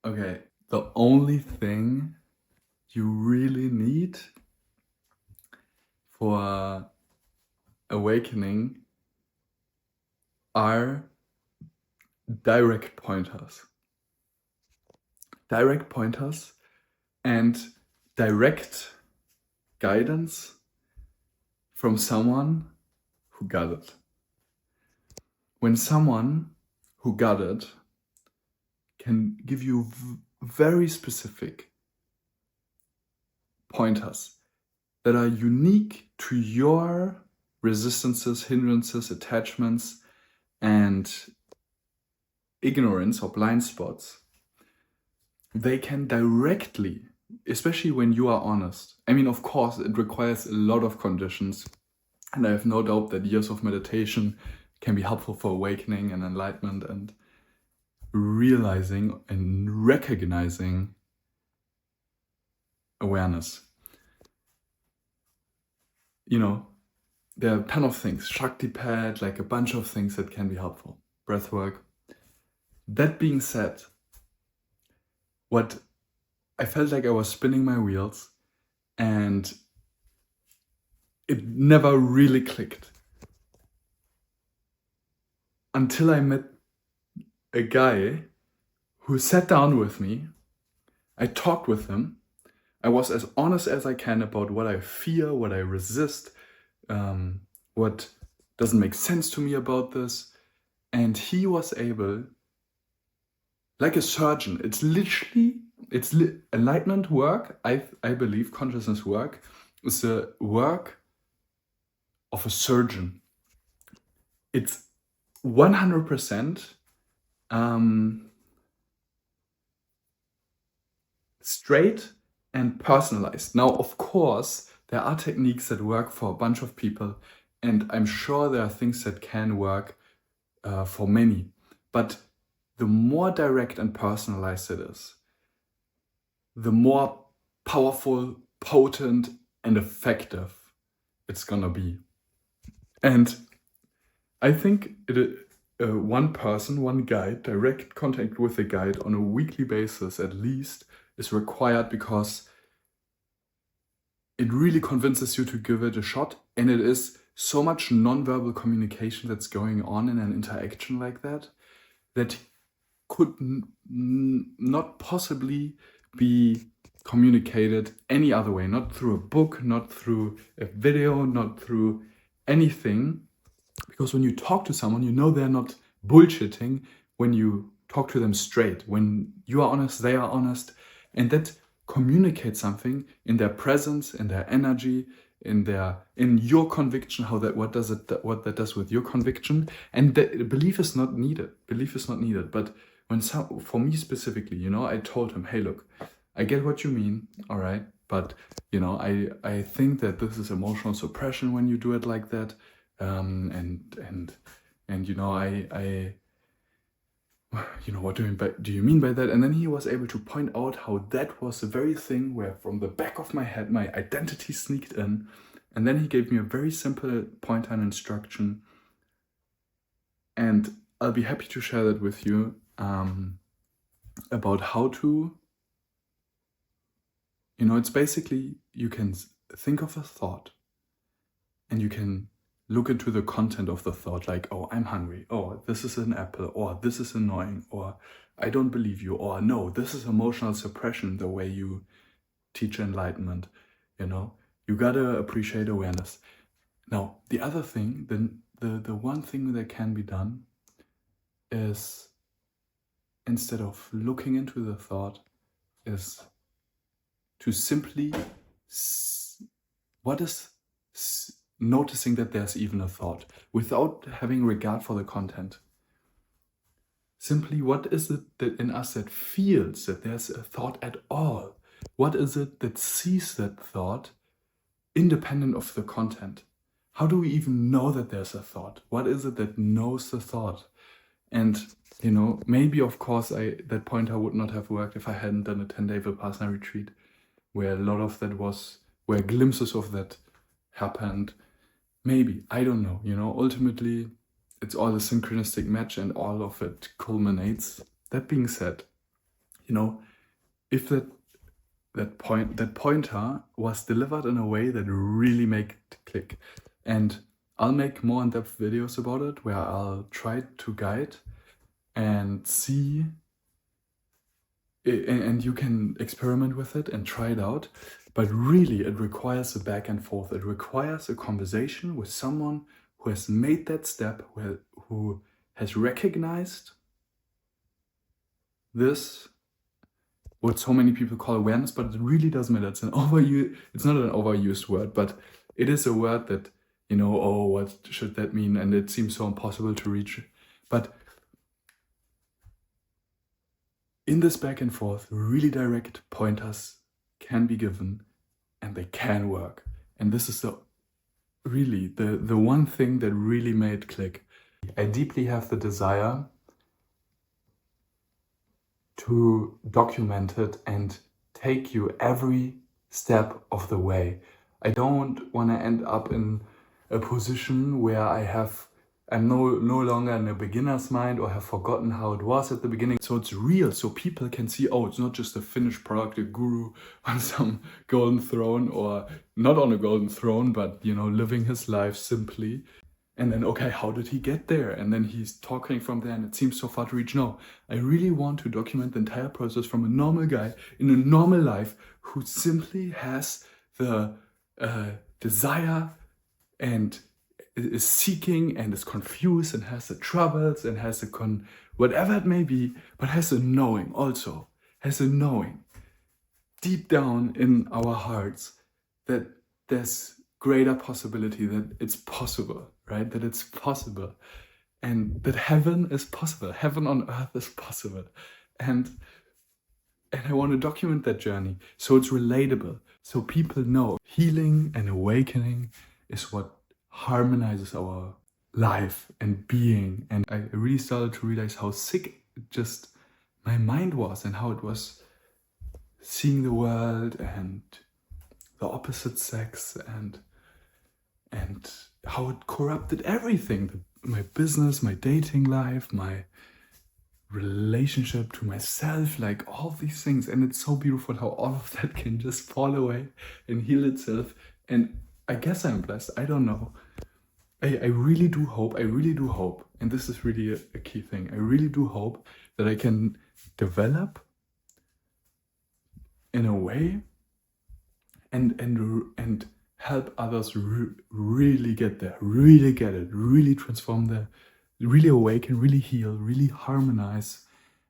Okay, the only thing you really need for awakening are direct pointers. Direct pointers and direct guidance from someone who got it. When someone who got it can give you very specific pointers that are unique to your resistances, hindrances, attachments, and ignorance or blind spots, they can directly, especially when you are honest. I mean, of course, it requires a lot of conditions, and I have no doubt that years of meditation can be helpful for awakening and enlightenment and realizing and recognizing awareness. You know, there are a ton of things, Shakti pad, like a bunch of things that can be helpful, breath work. That being said, what I felt like I was spinning my wheels and it never really clicked until I met a guy who sat down with me. I talked with him. I was as honest as I can about what I fear, what I resist, what doesn't make sense to me about this. And he was able, like a surgeon, enlightenment work, I believe consciousness work is the work of a surgeon. It's 100% straight and personalized. Now, of course, there are techniques that work for a bunch of people, and I'm sure there are things that can work for many. But the more direct and personalized it is, the more powerful, potent, and effective it's gonna be. And I think one person, one guide, direct contact with a guide on a weekly basis at least is required, because it really convinces you to give it a shot. And it is so much nonverbal communication that's going on in an interaction like that, that could not possibly be communicated any other way, not through a book, not through a video, not through anything. Because when you talk to someone, you know they're not bullshitting when you talk to them straight. When you are honest, they are honest. And that communicates something in their presence, in their energy, in your conviction, what that does with your conviction. And that belief is not needed. But for me specifically, I told him, hey, look, I get what you mean, all right, but I think that this is emotional suppression when you do it like that. What do you mean by that? And then he was able to point out how that was the very thing where from the back of my head, my identity sneaked in. And then he gave me a very simple pointer and instruction. And I'll be happy to share that with you about how to, it's basically, you can think of a thought and you can look into the content of the thought, like, oh, I'm hungry, or this is an apple, or this is annoying, or I don't believe you, or no, this is emotional suppression, the way you teach enlightenment. You gotta appreciate awareness. Now, the other thing, the one thing that can be done is, instead of looking into the thought, is to simply, noticing that there's even a thought without having regard for the content. Simply, what is it that in us that feels that there's a thought at all? What is it that sees that thought independent of the content? How do we even know that there's a thought? What is it that knows the thought? And maybe, of course, that pointer would not have worked if I hadn't done a 10-day Vipassana retreat, where a lot of that where glimpses of that happened. Maybe, I don't know, ultimately it's all a synchronistic match and all of it culminates. That being said, You know, if that pointer was delivered in a way that really made it click. And I'll make more in-depth videos about it where I'll try to guide and see, and you can experiment with it and try it out. But really, it requires a back and forth. It requires a conversation with someone who has made that step, who has recognized this, what so many people call awareness, but it really doesn't matter. It's not an overused word, but it is a word that, you know, oh, what should that mean? And it seems so impossible to reach. But in this back and forth, really direct pointers can be given and they can work. And this is the one thing that really made click. I deeply have the desire to document it and take you every step of the way. I don't want to end up in a position where I'm no longer in a beginner's mind or have forgotten how it was at the beginning. So it's real, so people can see, oh, it's not just a finished product, a guru on some golden throne, or not on a golden throne, but, you know, living his life simply. And then, okay, how did he get there? And then he's talking from there and it seems so far to reach. No, I really want to document the entire process from a normal guy in a normal life who simply has the desire and is seeking and is confused and has the troubles and has whatever it may be, but has a knowing also, has a knowing deep down in our hearts that there's greater possibility, that it's possible, right? That it's possible and that heaven is possible. Heaven on earth is possible. And I want to document that journey so it's relatable, so people know healing and awakening is what harmonizes our life and being. And I really started to realize how sick just my mind was and how it was seeing the world and the opposite sex and how it corrupted everything. My business, my dating life, my relationship to myself, like all these things. And it's so beautiful how all of that can just fall away and heal itself. And I guess I'm blessed. I don't know. I really do hope, and this is really a key thing. I really do hope that I can develop in a way and help others really get there, really get it, really transform there, really awaken, really heal, really harmonize,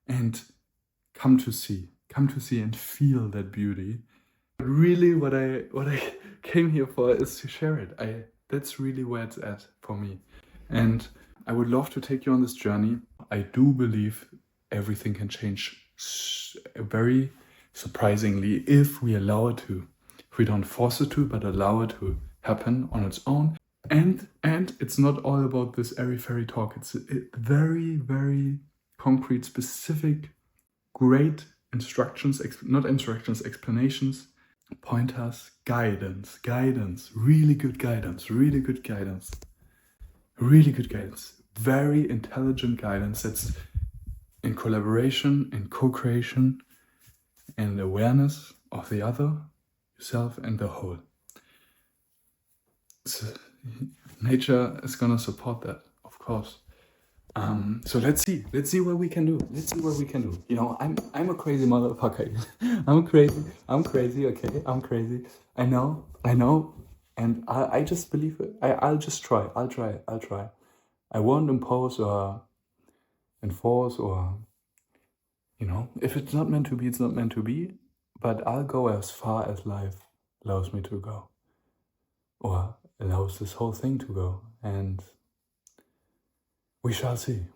and come to see and feel that beauty. But really what I came here for is to share it. That's really where it's at for me. And I would love to take you on this journey. I do believe everything can change very surprisingly if we allow it to. If we don't force it to, but allow it to happen on its own. And it's not all about this airy-fairy talk. It's very, very concrete, specific, great instructions, explanations, pointers, guidance, really good guidance, very intelligent guidance that's in collaboration, in co-creation, and awareness of the other, yourself, and the whole. So, nature is gonna support that, of course. So let's see what we can do. You know, I'm a crazy motherfucker. I'm crazy, okay? I'm crazy. I know. And I just believe it. I'll just try. I'll try. I won't impose or enforce or, you know, if it's not meant to be, it's not meant to be. But I'll go as far as life allows me to go. Or allows this whole thing to go. And we shall see.